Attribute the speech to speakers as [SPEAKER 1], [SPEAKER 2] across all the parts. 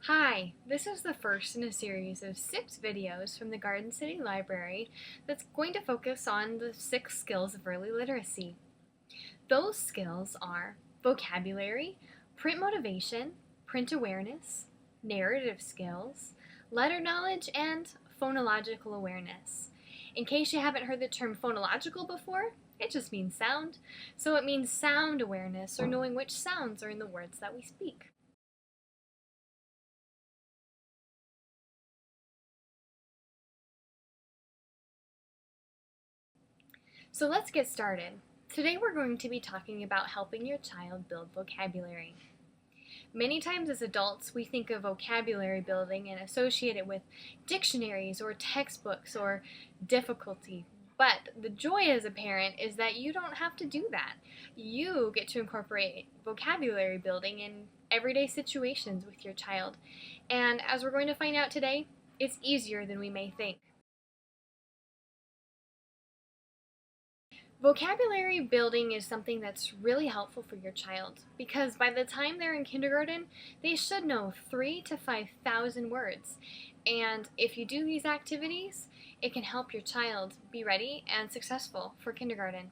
[SPEAKER 1] Hi, this is the first in a series of 6 videos from the Garden City Library that's going to focus on the 6 skills of early literacy. Those skills are vocabulary, print motivation, print awareness, narrative skills, letter knowledge, and phonological awareness. In case you haven't heard the term phonological before, it just means sound. So it means sound awareness, or knowing which sounds are in the words that we speak. So let's get started. Today we're going to be talking about helping your child build vocabulary. Many times as adults, we think of vocabulary building and associate it with dictionaries or textbooks or difficulty. But the joy as a parent is that you don't have to do that. You get to incorporate vocabulary building in everyday situations with your child. And as we're going to find out today, it's easier than we may think. Vocabulary building is something that's really helpful for your child because by the time they're in kindergarten, they should know 3,000 to 5,000 words. And if you do these activities, it can help your child be ready and successful for kindergarten.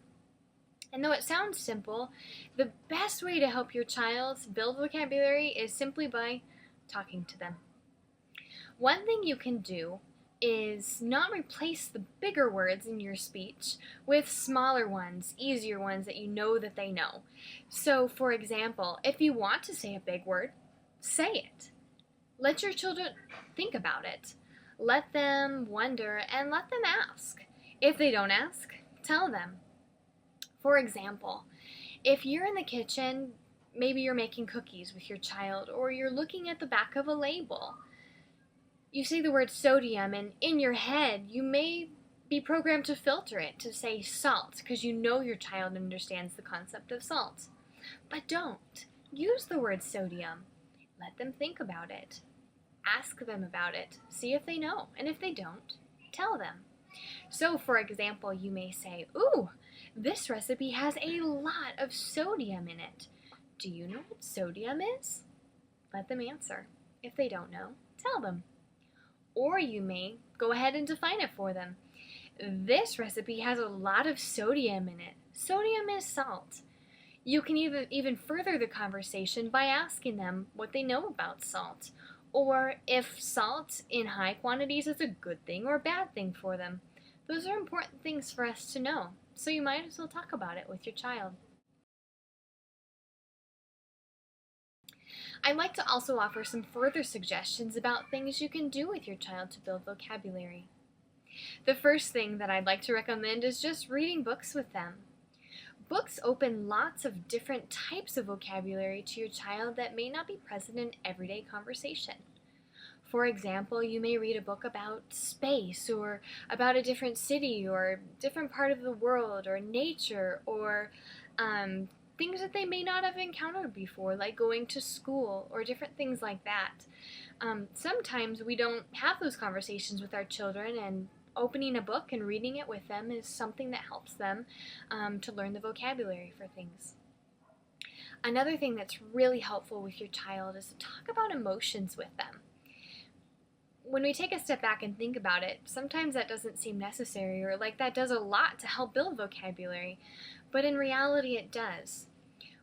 [SPEAKER 1] And though it sounds simple, the best way to help your child build vocabulary is simply by talking to them. One thing you can do is not replace the bigger words in your speech with smaller ones, easier ones that you know that they know. So, for example, if you want to say a big word, say it. Let your children think about it. Let them wonder and let them ask. If they don't ask, tell them. For example, if you're in the kitchen, maybe you're making cookies with your child or you're looking at the back of a label. You say the word sodium, and in your head, you may be programmed to filter it to say salt because you know your child understands the concept of salt. But don't. Use the word sodium. Let them think about it. Ask them about it. See if they know. And if they don't, tell them. So, for example, you may say, "Ooh, this recipe has a lot of sodium in it. Do you know what sodium is?" Let them answer. If they don't know, tell them. Or you may go ahead and define it for them. This recipe has a lot of sodium in it. Sodium is salt. You can even further the conversation by asking them what they know about salt, or if salt in high quantities is a good thing or a bad thing for them. Those are important things for us to know, so you might as well talk about it with your child. I'd like to also offer some further suggestions about things you can do with your child to build vocabulary. The first thing that I'd like to recommend is just reading books with them. Books open lots of different types of vocabulary to your child that may not be present in everyday conversation. For example, you may read a book about space or about a different city or different part of the world or nature or things that they may not have encountered before, like going to school or different things like that. Sometimes we don't have those conversations with our children, and opening a book and reading it with them is something that helps them to learn the vocabulary for things. Another thing that's really helpful with your child is to talk about emotions with them. When we take a step back and think about it, sometimes that doesn't seem necessary or like that does a lot to help build vocabulary, but in reality it does.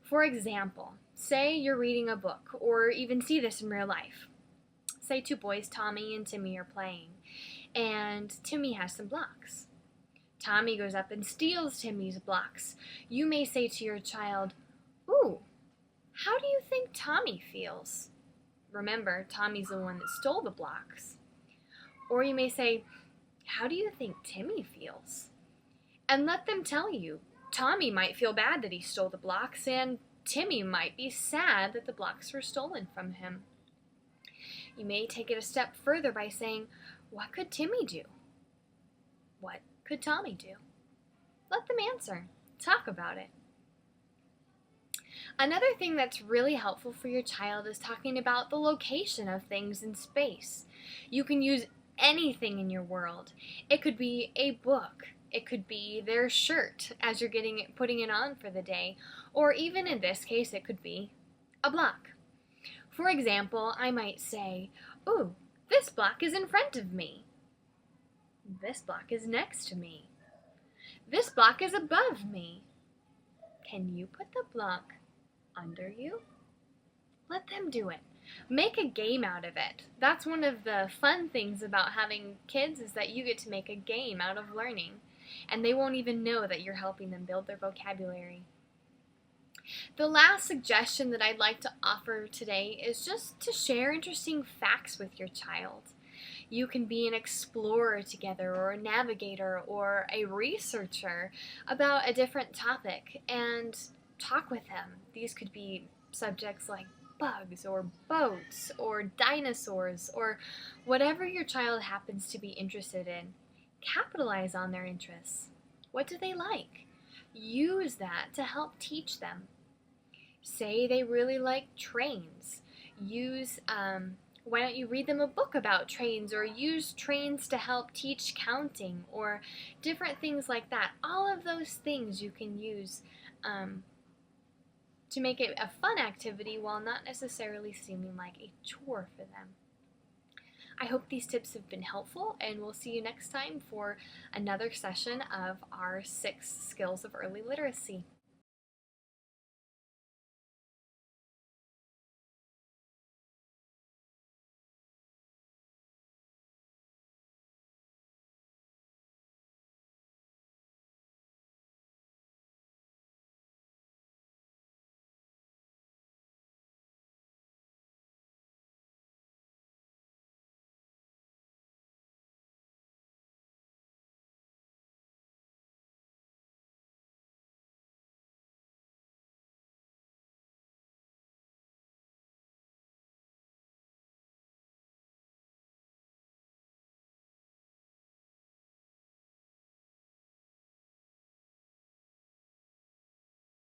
[SPEAKER 1] For example, say you're reading a book, or even see this in real life. Say 2 boys, Tommy and Timmy, are playing, and Timmy has some blocks. Tommy goes up and steals Timmy's blocks. You may say to your child, "Ooh, how do you think Tommy feels?" Remember, Tommy's the one that stole the blocks. Or you may say, "How do you think Timmy feels?" And let them tell you. Tommy might feel bad that he stole the blocks, and Timmy might be sad that the blocks were stolen from him. You may take it a step further by saying, "What could Timmy do? What could Tommy do?" Let them answer. Talk about it. Another thing that's really helpful for your child is talking about the location of things in space. You can use anything in your world. It could be a book. It could be their shirt as you're putting it on for the day. Or even in this case, it could be a block. For example, I might say, "Ooh, this block is in front of me. This block is next to me. This block is above me. Can you put the block under you?" Let them do it. Make a game out of it. That's one of the fun things about having kids, is that you get to make a game out of learning, and they won't even know that you're helping them build their vocabulary. The last suggestion that I'd like to offer today is just to share interesting facts with your child. You can be an explorer together, or a navigator, or a researcher about a different topic, and talk with them. These could be subjects like bugs, or boats, or dinosaurs, or whatever your child happens to be interested in. Capitalize on their interests. What do they like? Use that to help teach them. Say they really like trains. Why don't you read them a book about trains, or use trains to help teach counting, or different things like that. All of those things you can use to make it a fun activity while not necessarily seeming like a chore for them. I hope these tips have been helpful, and we'll see you next time for another session of our 6 skills of early literacy.